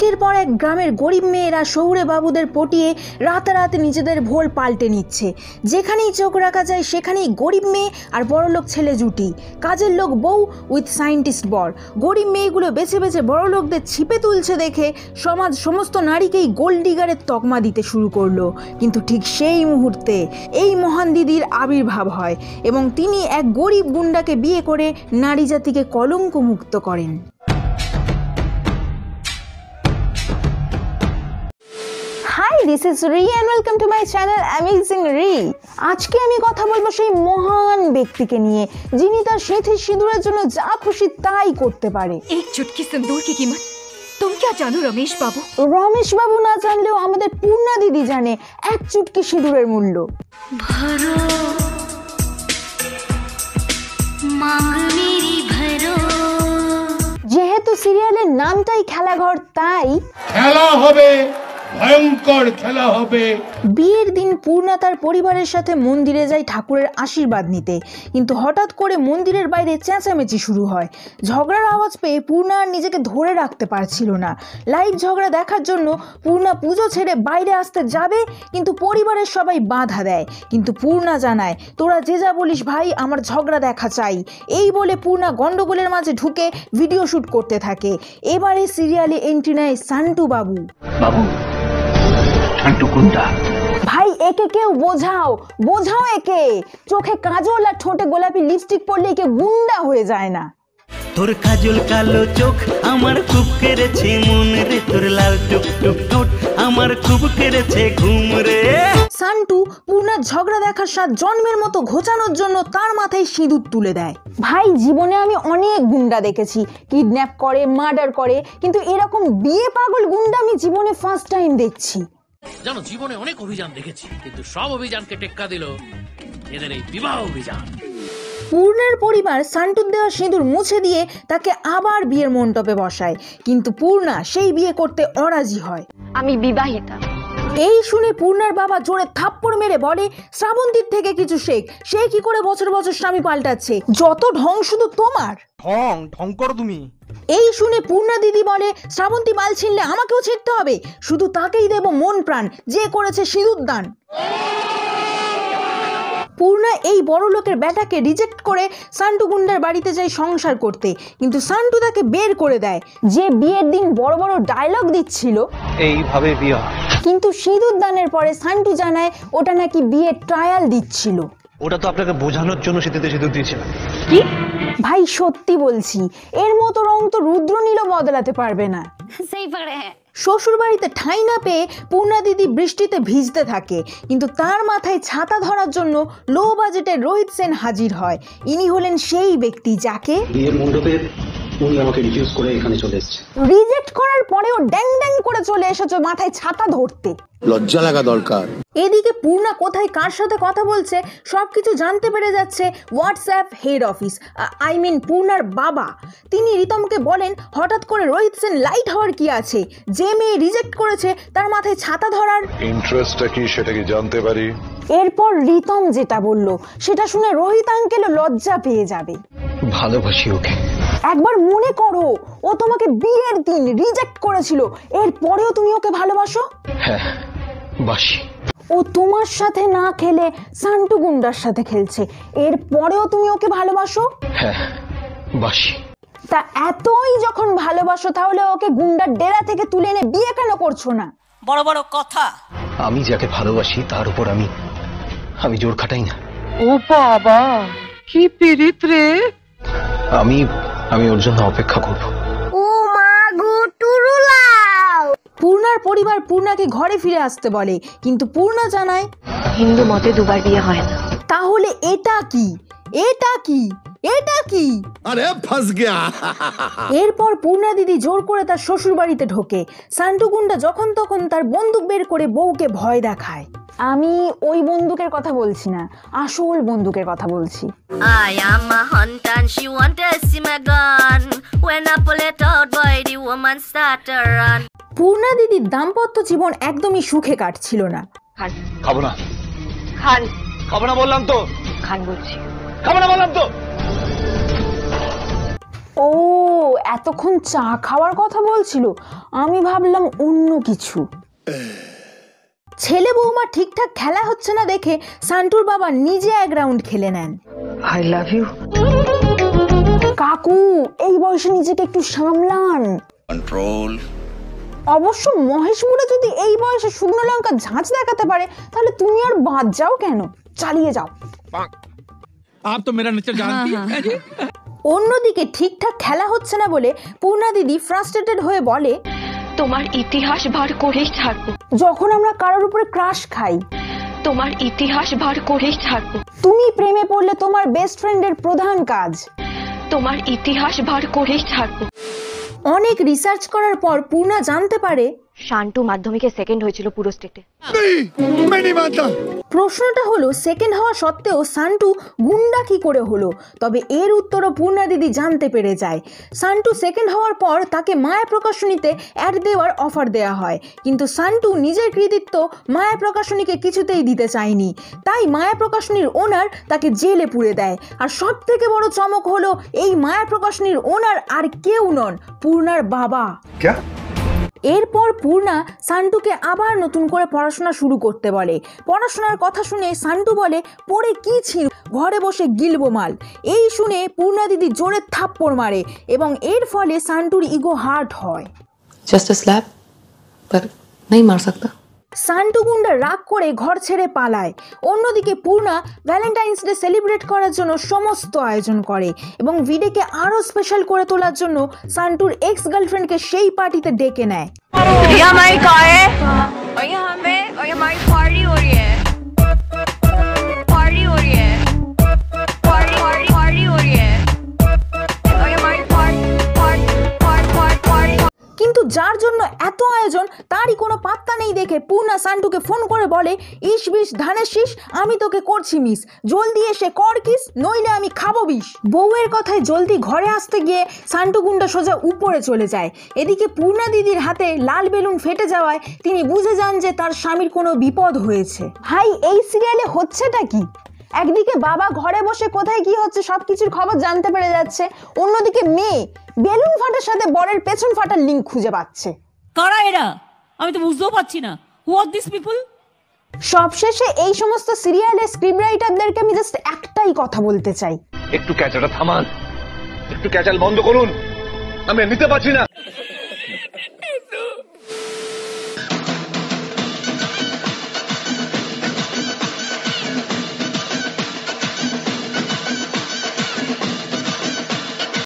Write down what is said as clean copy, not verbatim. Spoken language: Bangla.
একের পর এক গ্রামের গরিব মেয়েরা শহুরে বাবুদের পটিয়ে রাতারাতি নিজেদের ভোল পাল্টে নিচ্ছে। যেখানেই চোখ রাখা যায় সেখানেই গরিব মেয়ে আর বড়লোক ছেলে জুটি, কাজের লোক বউ উইথ সায়েন্টিস্ট বর। গরিব মেয়েগুলো বেছে বেছে বড়লোকদের ছিপে তুলছে দেখে সমাজ সমস্ত নারীকেই গোল্ড ডিগারের তকমা দিতে শুরু করলো। কিন্তু ঠিক সেই মুহূর্তে এই মহান দিদির আবির্ভাব হয় এবং তিনি এক গরিব গুন্ডাকে বিয়ে করে নারী জাতিকে কলঙ্ক মুক্ত করেন। হাই, দিস ইজ রি and welcome to my channel amazing রি। আজকে আমি কথা বলবো সেই মহান ব্যক্তিকে নিয়ে যিনি তার সিঁথির সিঁদুরের জন্য যা খুশি তাই করতে পারে। এক চুটকি সিঁদুর কি कीमत तुम क्या जानो रमेश बाबू? রমেশ বাবু না জানলেও আমাদের পূর্ণা দিদি জানে এক চুটকি সিঁদুরের মূল্য। যেহেতু সিরিয়ালের নামটাই খেলাঘর, তাই খেলা হবে, ভয়ঙ্কর খেলা হবে। বিয়ের দিন পূর্ণা তার পরিবারের সাথে মন্দিরে যায় ঠাকুরের আশীর্বাদ নিতে, কিন্তু হঠাৎ করে মন্দিরের বাইরে চেঁচামেচি শুরু হয়। ঝগড়ার আওয়াজ পেয়ে পূর্ণা আর নিজেকে ধরে রাখতে পারছিল না। লাইভ ঝগড়া দেখার জন্য পূর্ণা পুজো ছেড়ে বাইরে আসতে যাবে, কিন্তু পরিবারের সবাই বাধা দেয়। কিন্তু পূর্ণা জানায়, তোরা যে যা বলিস ভাই, আমার ঝগড়া দেখা চাই। এই বলে পূর্ণা গন্ডগোলের মাঝে ঢুকে ভিডিও শুট করতে থাকে। এবারে সিরিয়ালে এন্ট্রি নেয় সান্টু বাবু। ভাই একে কেউ বোঝাও, বোঝাও একে। চোখে কাজল আর ঠোঁটে গোলাপি লিপস্টিক পরলে একে গুন্ডা হয়ে যায় না? তোর কাজল কালো চোখ আমার খুব কেড়েছে মন রে, তোর লাল টুক টুক ঠোঁট আমার খুব কেড়েছে ঘুম রে। সান্টু পূর্ণার ঝগড়া দেখার স্বাদ জন্মের মতো ঘোচানোর জন্য তার মাথায় সিঁদুর তুলে দেয়। ভাই জীবনে আমি অনেক গুন্ডা দেখেছি, কিডন্যাপ করে, মার্ডার করে, কিন্তু এরকম বিয়ে পাগল গুন্ডা আমি জীবনে ফার্স্ট টাইম দেখছি। জানো, জীবনে অনেক অভিযান দেখেছি, কিন্তু সব অভিযানকে টেক্কা দিল এদের এই বিবাহ অভিযান। পূর্ণার পরিবার সান্টুর দেওয়া সিঁদুর মুছে দিয়ে তাকে আবার বিয়ের মণ্ডপে বসায়, কিন্তু পূর্ণা সেই বিয়ে করতে অরাজি হয়। আমি বিবাহিতা। এই শুনে পূর্ণার বাবা জোরে থাপ্পড় মেরে বলে, শ্রাবন্তীর থেকে কিছু শেখ, সে কি করে বছর বছর স্বামী পাল্টাচ্ছে, যত ঢং শুধু তোমার। ঢং করো তুমি। এই শুনে পূর্ণা দিদি বলে, শ্রাবন্তী বাল ছিঁড়লে আমাকেও ছিঁড়তে হবে, শুধু তাকেই দেব মন প্রাণ যে করেছে সিঁদুর দান। পূর্ণা এই বড় লোকের ব্যাটাকে রিজেক্ট করে সান্টু গুন্ডার বাড়িতে যায় সংসার করতে, কিন্তু সান্টু তাকে বের করে দেয়। যে বিয়ের দিন বড় বড় ডায়লগ দিচ্ছিল এইভাবে বিয়ে, কিন্তু সিঁদুর দানের পরে সান্টু জানায় ওটা নাকি বিয়ের ট্রায়াল দিচ্ছিল। ওটা তো আপনাকে বোঝানোর জন্য সিঁদুর দিয়েছিলাম। কি ভাই, সত্যি বলছি, এর মতো রং তো রুদ্রনীলও বদলাতে পারবে না। শ্বশুর বাড়িতে ঠাঁই না পেয়ে পূর্ণা দিদি বৃষ্টিতে ভিজতে থাকে, কিন্তু তার মাথায় ছাতা ধরার জন্য লো বাজেটের রোহিত সেন হাজির হয়। ইনি হলেন সেই ব্যক্তি যাকে বিয়ের মণ্ডপে উনি আমাকে রিফিউজ করে এখানে চলে এসেছে। রিজেক্ট করার পরেও ড্যাং ড্যাং করে চলে এসেছো মাথায় ছাতা ধরতে, লজ্জা লাগা দরকার। এদিকে পূর্ণা কোথায় কার সাথে কথা বলছে সবকিছু জানতে পেরে যাচ্ছে WhatsApp head office, I mean পূর্ণার বাবা। তিনি রিতমকে বলেন, হঠাৎ করে রোহিত সেন লাইট হওয়ার কি আছে, যে মেয়ে রিজেক্ট করেছে তার মাথায় ছাতা ধরার ইন্টারেস্টটা কি সেটা কি জানতে পারি? এরপর রিতম যেটা বলল সেটা শুনে রোহিত আঙ্কেল লজ্জা পেয়ে যাবে। ভালোবাসি ওকে। একবার মনে করো, ও তোমাকে বিয়ের দিন রিজেক্ট করেছিল, এরপরেও তুমি ওকে ভালোবাসো? হ্যাঁ বাসি। ও তোমার সাথে না খেলে সান্টু গুন্ডার সাথে খেলছে, এরপরেও তুমি ওকে ভালোবাসো? হ্যাঁ বাসি। তা এতই যখন ভালোবাসো তাহলে ওকে গুন্ডার ডেরা থেকে তুলে এনে বিয়ে কেন করছো না? বড় বড় কথা। আমি যাকে ভালোবাসি তার উপর আমি জোর খাটাই না। ও বাবা, কি পীড়িত রে। আমি ওর জন্য অপেক্ষা করব। ও মা গো, টুরুলাও। পূর্ণার পরিবার পূর্ণাকে ঘরে ফিরে আসতে বলে, কিন্তু পূর্ণা জানায় হিন্দু মতে দুবার বিয়ে হয় না। তাহলে এটা কি, এটা কি, এটা কি? আরে ফাঁস গিয়া। এরপর পূর্ণা দিদি জোর করে তার শ্বশুর বাড়িতে ঢোকে। সান্টু গুন্ডা যখন তখন তার বন্দুক বের করে বউকে ভয় দেখায়। আমি ওই বন্দুকের কথা বলছি না, আসল বন্দুকের কথা বলছি। I am a hunter and she want to see my gun. When I pull it out, boy, the woman start to run. Purna দিদির দাম্পত্য জীবন একদমই সুখে কাটছিল না। খাবো না। খান। খাবো না বললাম তো। খান বলছি। খাবো না বললাম তো। ও এতক্ষণ চা খাওয়ার কথা বলছিল, আমি ভাবলাম অন্য কিছু। ছেলে বৌমা ঠিকঠাক খেলা হচ্ছে না দেখে সান্টুর বাবা নিজে এক রাউন্ড খেলে নেন। I love you. কাকু এই বয়সে নিজেকে একটু সামলান। कंट्रोल। অবশ্য মহেশ মুড়ে যদি এই বয়সে শুকনো লঙ্কা ঝাঁঝ দেখাতে পারে তাহলে তুমি আর বাদ যাও কেন, চালিয়ে যাও। आप तो मेरा नेचर जानती हैं जी। অন্যদিকে ঠিকঠাক খেলা হচ্ছে না বলে পূর্ণা দিদি ফ্রাস্ট্রেটেড হয়ে বলে, তোমার ইতিহাস বার করেই ছাড়বো। যখন আমরা কারোর উপরে ক্রাশ খাই, তোমার ইতিহাস বার করেই ছাড়বো। তুমি প্রেমে পড়লে তোমার বেস্ট ফ্রেন্ডের প্রধান কাজ তোমার ইতিহাস বার করেই ছাড়বো। অনেক রিসার্চ করার পর পূর্ণা জানতে পারে শান্তু মাধ্যমিকে সেকেন্ড হয়েছিল পুরো স্টেটে। প্রশ্নটা হলো সেকেন্ড হওয়া সত্ত্বেও সান্টু গুন্ডা কি করে হলো? তবে এর উত্তরও পূর্ণা দিদি জানতে পেরে যায়। সান্টু সেকেন্ড হওয়ার পর তাকে মায়া প্রকাশনীতে অ্যাড দেওয়ার অফার দেওয়া হয়, কিন্তু সান্টু নিজের কৃতিত্ব মায়া প্রকাশনীকে কিছুতেই দিতে চায়নি। তাই মায়া প্রকাশনীর ওনার তাকে জেলে পুরে দেয়। আর সব থেকে বড় চমক হলো এই মায়া প্রকাশনীর ওনার আর কেউ নন, পূর্ণার বাবা। এরপর পূর্ণা সান্টুকে আবার নতুন করে পড়াশোনা শুরু করতে বলে। পড়াশোনার কথা শুনে সান্টু বলে, পড়ে কি ছিল, ঘরে বসে গিলবো মাল। এই শুনে পূর্ণা দিদি জোরে থাপ্পড় মারে এবং এর ফলে সান্টুর ইগো হার্ট হয়। जस्ट अ स्लैप, पर नहीं मार सकता। সান্টু গুন্ডা রাগ করে ঘর ছেড়ে পালায়। অন্যদিকে পূর্ণা ভ্যালেন্টাইন্স ডে সেলিব্রেট করার জন্য সমস্ত আয়োজন করে এবং ভিডেকে আরো স্পেশাল করে তোলার জন্য সান্টুর এক্স গার্লফ্রেন্ডকে সেই পার্টিতে ডেকে নেয়। ये हमारी कार है और ये हमें और ये हमारी पार्टी हो रही है। पार्टी हो रही है। पार्टी पार्टी पार्टी हो रही है और ये हमारी पार्टी पार्टी पार्टी पार्टी। কিন্তু যার জন্য এত আয়োজন তারই কোনো পাত্তা নেই দেখে পূর্ণা সান্টুকে ফোন করে বলে, ইস বিষ ধানের শীষ, আমি তোকে করছি মিস, জলদি এসে কর কিস, নইলে আমি খাবো বিষ। বউয়ের কথায় জলদি ঘরে আসতে গিয়ে সান্টু গুন্ডা সোজা উপরে চলে যায়। এদিকে পূর্ণা দিদির হাতে লাল বেলুন ফেটে যাওয়ায় তিনি বুঝে যান যে তার স্বামীর কোনো বিপদ হয়েছে। হাই, এই সিরিয়ালে হচ্ছেটা কি? একদিকে বাবা ঘরে বসে কোথায় কি হচ্ছে সবকিছুর খবর জানতে পেরে যাচ্ছে, অন্যদিকে মেয়ে বেলুন ফাটার সাথে বরের পেছন ফাটার লিঙ্ক খুঁজে পাচ্ছে। কারা এরা? আমি তো বুঝতেও পারছি না। হু আর দিস পিপল? সবশেষে এই সমস্ত সিরিয়ালের স্ক্রিপ্ট রাইটারদেরকে আমি জাস্ট একটাই কথা বলতে চাই, একটু ক্যাচালটা থামান, একটু ক্যাচাল বন্ধ করুন, আমি নিতে পারছি না।